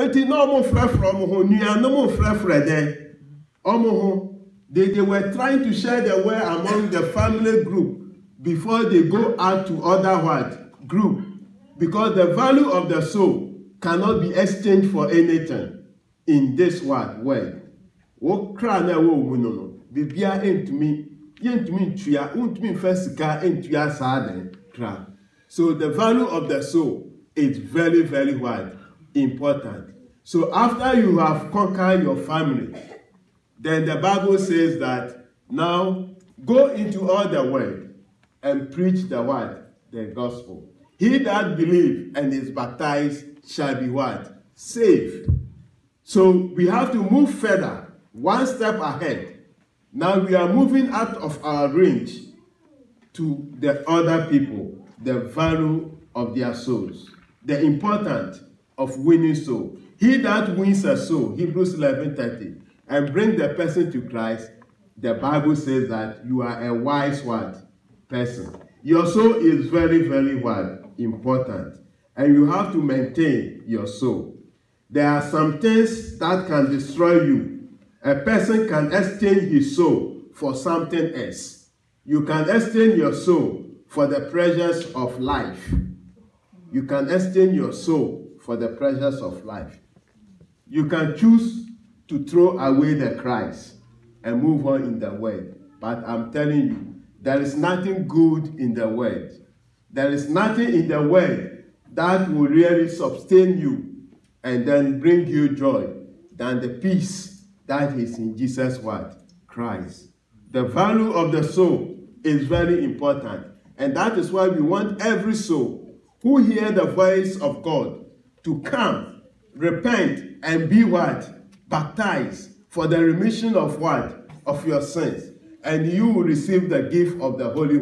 Enti no mo frɛ from ho nua no mo frɛ there. They were trying to share the word among the family group before they go out to other group, because the value of the soul cannot be exchanged for anything in this word. Wo kra na wo mu no bibia entumi ntua untumi fasika entua saade kra. So the value of the soul is very, very important. So after you have conquered your family, then the Bible says that now go into all the world and preach the word, the gospel. He that believes and is baptized shall be what? Saved. So we have to move further, one step ahead. Now we are moving out of our range to the other people, the value of their souls, the importance of winning soul. He that wins a soul, Hebrews 11:30, and bring the person to Christ, the Bible says that you are a wise person. Your soul is very, very important, and you have to maintain your soul. There are some things that can destroy you. A person can exchange his soul for something else. You can exchange your soul for the pleasures of life. You can exchange your soul for the pleasures of life. You can choose to throw away the Christ and move on in the world. But I'm telling you, there is nothing good in the world. There is nothing in the world that will really sustain you and then bring you joy than the peace that is in Jesus' word, Christ. The value of the soul is very important. And that is why we want every soul who hear the voice of God to come, repent, and be what? Baptized for the remission of what? Of your sins. And you will receive the gift of the Holy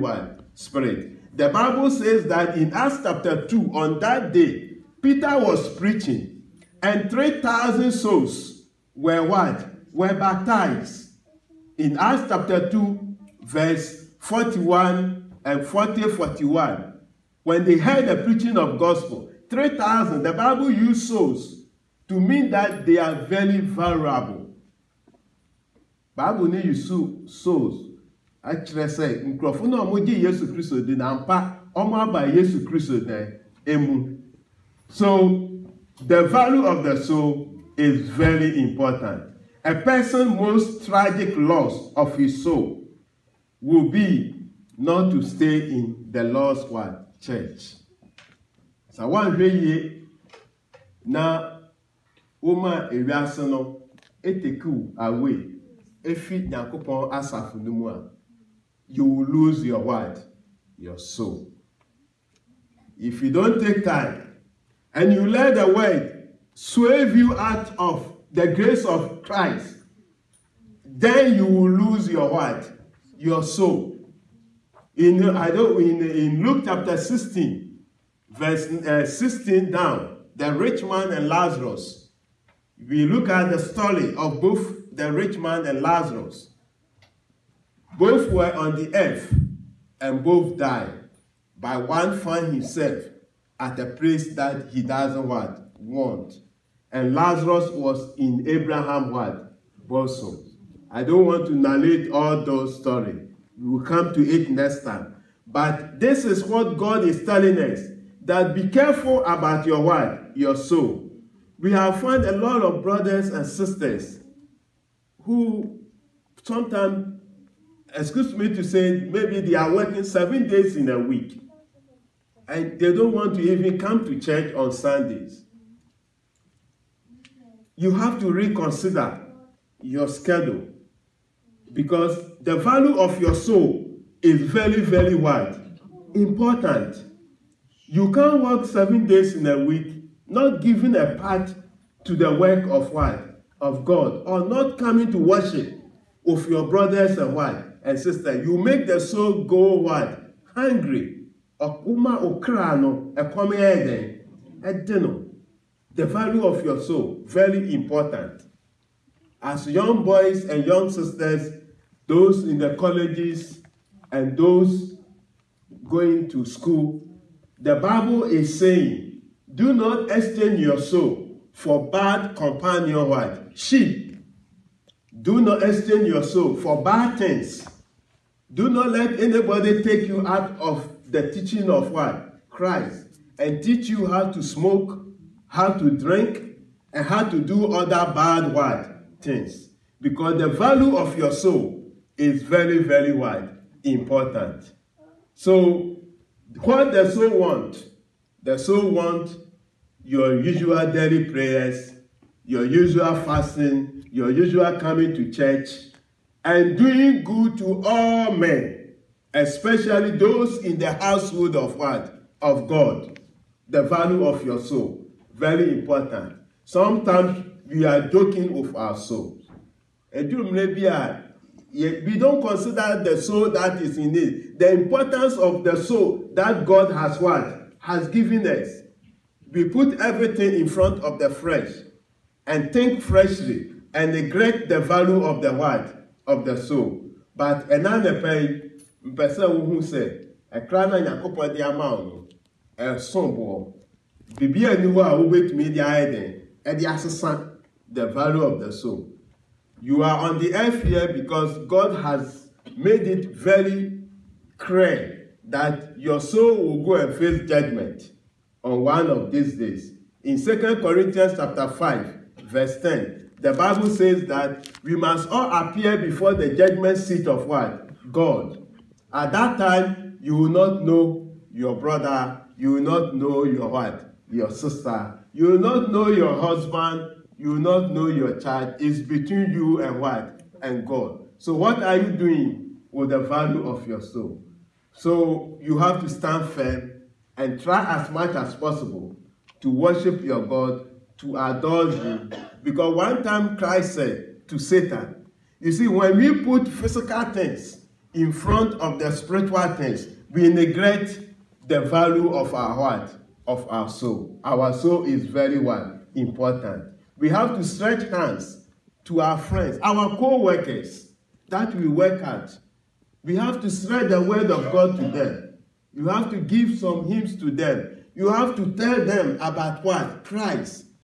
Spirit. The Bible says that in Acts chapter 2, on that day, Peter was preaching, and 3,000 souls were what? Were baptized. In Acts chapter 2, verse 41 and 41, when they heard the preaching of gospel, 3,000, the Bible used souls to mean that they are very valuable. Bible need you souls. Actually say, nkrofo na omoji Yesu Kristo di na mpa omo aba Yesu Kristo na emu. So the value of the soul is very important. A person's most tragic loss of his soul will be not to stay in the Lord's church. So one way na Uma ewiase no eteku away efi Nyankopon asafu no mu a, you will lose your what? Your soul. If you don't take time and you let the word swerve you out of the grace of Christ, then you will lose your what? Your soul. In Luke chapter 16, verse 16 down, the rich man and Lazarus, we look at the story of both the rich man and Lazarus. Both were on the earth and both died. But one found himself at a place that he doesn't want. And Lazarus was in Abraham's bosom. I don't want to narrate all those stories. We will come to it next time. But this is what God is telling us, that be careful about your soul. We have found a lot of brothers and sisters who sometimes, excuse me to say, maybe they are working 7 days in a week and they don't want to even come to church on Sundays. You have to reconsider your schedule, because the value of your soul is very, very important. You can't work 7 days in a week not giving a part to the work of of God, or not coming to worship with your brothers and sisters. You make the soul go hungry. The value of your soul, very important. As young boys and young sisters, those in the colleges and those going to school, the Bible is saying, do not exchange your soul for bad companion what? Sheep. Do not exchange your soul for bad things. Do not let anybody take you out of the teaching of what? Christ. And teach you how to smoke, how to drink, and how to do other bad what? Things. Because the value of your soul is very, very what? Important. So, what the soul want? The soul want your usual daily prayers, your usual fasting, your usual coming to church, and doing good to all men, especially those in the household of what? Of God. The value of your soul. Very important. Sometimes we are joking with our souls. We don't consider the soul that is in it. The importance of the soul that God has what? Has given us. We put everything in front of the flesh and think freshly and neglect the value of the what? Of the soul. But another person who said, a crown and a couple of the amount, a sombre, Bibi anyone who wait me the idea, and the assassin, the value of the soul. You are on the earth here because God has made it very clear that your soul will go and face judgment on one of these days. In 2 Corinthians chapter 5, verse 10, the Bible says that we must all appear before the judgment seat of what? God. At that time, you will not know your brother, you will not know your what? Your sister, you will not know your husband, you will not know your child. It's between you and what? And God. So what are you doing with the value of your soul? So you have to stand firm and try as much as possible to worship your God, to adore Him. Because one time Christ said to Satan, you see, when we put physical things in front of the spiritual things, we neglect the value of our heart, of our soul. Our soul is very what? Important. We have to stretch hands to our friends, our co-workers that we work at. We have to spread the word of God to them. You have to give some hymns to them. You have to tell them about what? Christ.